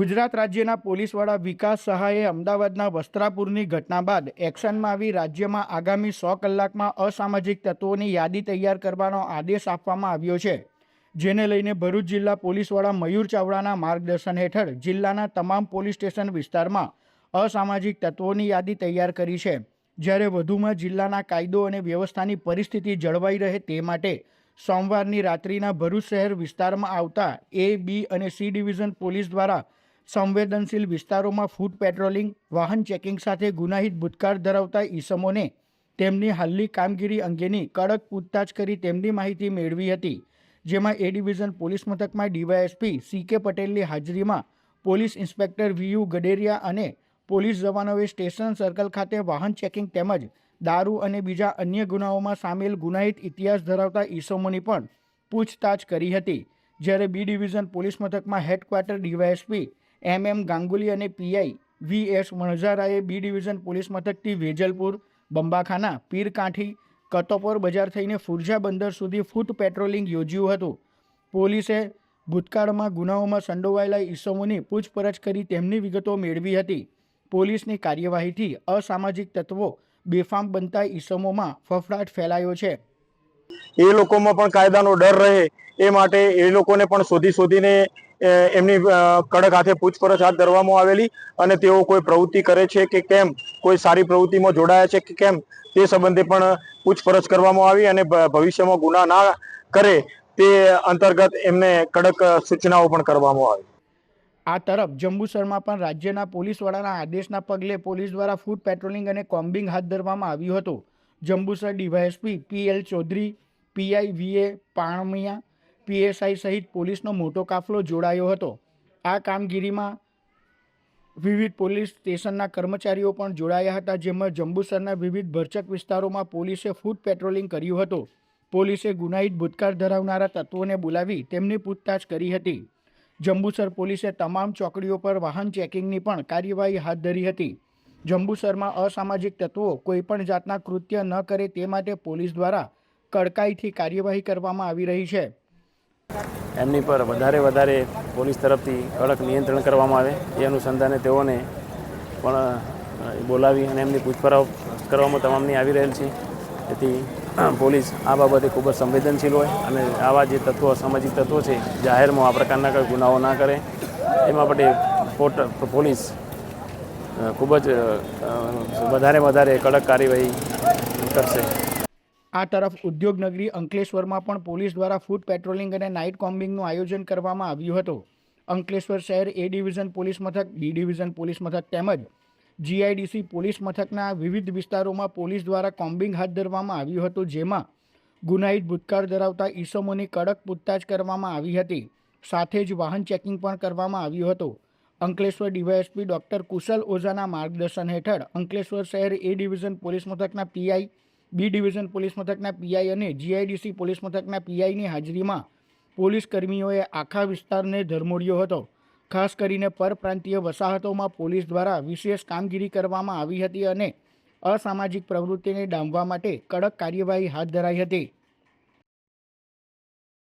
ગુજરાત રાજ્યના પોલીસ વડા વિકાસ સહાયે અમદાવાદના વસ્ત્રાપુરની ઘટના બાદ એક્શનમાં આવી રાજ્યમાં આગામી 100 કલાકમાં અસામાજિક તત્વોની યાદી તૈયાર કરવાનો આદેશ આપવામાં આવ્યો છે, જેને લઈને ભરૂચ જિલ્લા પોલીસ વડા મયુર ચાવડાના માર્ગદર્શન હેઠળ જિલ્લાના તમામ પોલીસ સ્ટેશન વિસ્તારમાં અસામાજિક તત્વોની યાદી તૈયાર કરી છે, જ્યારે વધુમાં જિલ્લાના કાયદો અને વ્યવસ્થાની પરિસ્થિતિ જળવાઈ રહે તે માટે સોમવારની રાત્રિના ભરૂચ શહેર વિસ્તારમાં આવતા એ, બી અને સી ડિવિઝન પોલીસ દ્વારા સંવેદનશીલ વિસ્તારોમાં ફૂટ પેટ્રોલિંગ, વાહન ચેકિંગ સાથે ગુનાહિત ભૂતકાળ ધરાવતા ઈસમોને તેમની હાલની કામગીરી અંગેની કડક પૂછતાછ કરી તેમની માહિતી મેળવી હતી, જેમાં એ ડિવિઝન પોલીસ મથકમાં ડીવાયએસપી સી.કે. પટેલની હાજરીમાં પોલીસ ઇન્સ્પેક્ટર વી.યુ. ગડેરિયા અને પોલીસ જવાનોએ સ્ટેશન સર્કલ ખાતે વાહન ચેકિંગ તેમજ દારૂ અને બીજા અન્ય ગુનાઓમાં સામેલ ગુનાહિત ઇતિહાસ ધરાવતા ઈસમોની પણ પૂછતાછ કરી હતી, જ્યારે બી ડિવિઝન પોલીસ મથકમાં હેડક્વાર્ટર ડીવાયએસપી એમ.એમ. ગાંગુલી અને પીઆઈ વી.એસ. વણઝારાએ બી ડિવિઝન પોલીસ મથકથી વેજલપુર, બંબાખાના, પીરકાંઠી, કતોપોર બજાર થઈને ફુરજા બંદર સુધી ફૂટ પેટ્રોલિંગ યોજ્યું હતું. પોલીસે ભૂતકાળમાં ગુનાઓમાં સંડોવાયેલા ઈસમોની પૂછપરછ કરી તેમની વિગતો મેળવી હતી. પોલીસની કાર્યવાહીથી અસામાજિક તત્વો બેફામ બનતા ઈસમોમાં ફફડાટ ફેલાયો છે. એ લોકોમાં પણ કાયદાનો ડર રહે એ માટે એ લોકોને પણ શોધીને એમની કડક હાથે પૂછપરછ હાથ ધરવામાં આવેલી અને તેઓ કોઈ પ્રવૃત્તિ કરે છે કે કેમ, કોઈ સારી પ્રવૃત્તિમાં જોડાયા છે કે કેમ તે સંબંધે પણ પૂછપરછ કરવામાં આવી અને ભવિષ્યમાં ગુના ના કરે તે અંતર્ગત એમને કડક સૂચનાઓ પણ કરવામાં આવી. આ તરફ જંબુસરમાં પણ રાજ્યના પોલીસ વડાના આદેશના પગલે પોલીસ દ્વારા ફૂટ પેટ્રોલિંગ અને કોમ્બિંગ હાથ ધરવામાં આવ્યું હતું. Jambusar DYSP P L. Chaudhary, PI V A. Panmiya, PSI સહિત પોલીસનો મોટો કાફલો જોડાયો હતો. આ કામગીરીમાં વિવિધ પોલીસ સ્ટેશનના કર્મચારીઓ પણ જોડાયા હતા, જેમાં જંબુસરના વિવિધ ભરચક વિસ્તારોમાં પોલીસે ફૂટ પેટ્રોલિંગ કર્યું હતું. પોલીસે ગુનાહિત ભૂતકાળ ધરાવનારા તત્વોને બોલાવી તેમની પૂછતાછ કરી હતી. જંબુસર પોલીસે તમામ ચોકડીઓ પર વાહન ચેકિંગની પણ કાર્યવાહી હાથ ધરી હતી. જંબુસરમાં અસામાજિક તત્વો કોઈપણ જાતના કૃત્ય ન કરે તે માટે પોલીસ દ્વારા કડકાઈથી કાર્યવાહી કરવામાં આવી રહી છે. એમની પર વધારે પોલીસ તરફથી કડક નિયંત્રણ કરવામાં આવે એ અનુસંધાને તેઓને પણ બોલાવી અને એમની પૂછપરછ કરવામાં તમામની આવી રહેલ છે. તેથી પોલીસ આ બાબતે ખૂબ જ સંવેદનશીલ હોય અને આવા જે તત્વો અસામાજિક તત્વો છે જાહેરમાં આ પ્રકારના કોઈ ગુનાઓ ના કરે એમાં માટે પોલીસ ખૂબ જ વધારે કડક કાર્યવાહી કરશે. આ તરફ ઉદ્યોગનગરી અંકલેશ્વરમાં પણ પોલીસ દ્વારા ફૂટ પેટ્રોલિંગ અને નાઇટ કોમ્બિંગનું આયોજન કરવામાં આવ્યું હતું. અંકલેશ્વર શહેર એ ડિવિઝન પોલીસ મથક, બી ડિવિઝન પોલીસ મથક તેમજ જીઆઈડીસી પોલીસ મથકના વિવિધ વિસ્તારોમાં પોલીસ દ્વારા કોમ્બિંગ હાથ ધરવામાં આવ્યું હતું, જેમાં ગુનાહિત ભૂતકાળ ધરાવતા ઈસમોની કડક પૂછતાછ કરવામાં આવી હતી. સાથે જ વાહન ચેકિંગ પણ કરવામાં આવ્યું હતું. અંકલેશ્વર ડીવાયએસપી ડૉક્ટર કુશલ ઓઝાના માર્ગદર્શન હેઠળ અંકલેશ્વર શહેર એ ડિવિઝન પોલીસ મથકના પીઆઈ, બી ડિવિઝન પોલીસ મથકના પીઆઈ અને જીઆઈડીસી પોલીસ મથકના પીઆઈની હાજરીમાં પોલીસ કર્મીઓએ આખા વિસ્તારને ધરમોડ્યો હતો. ખાસ કરીને પરપ્રાંતીય વસાહતોમાં પોલીસ દ્વારા વિશેષ કામગીરી કરવામાં આવી હતી અને અસામાજિક પ્રવૃત્તિને ડામવા માટે કડક કાર્યવાહી હાથ ધરાઈ હતી.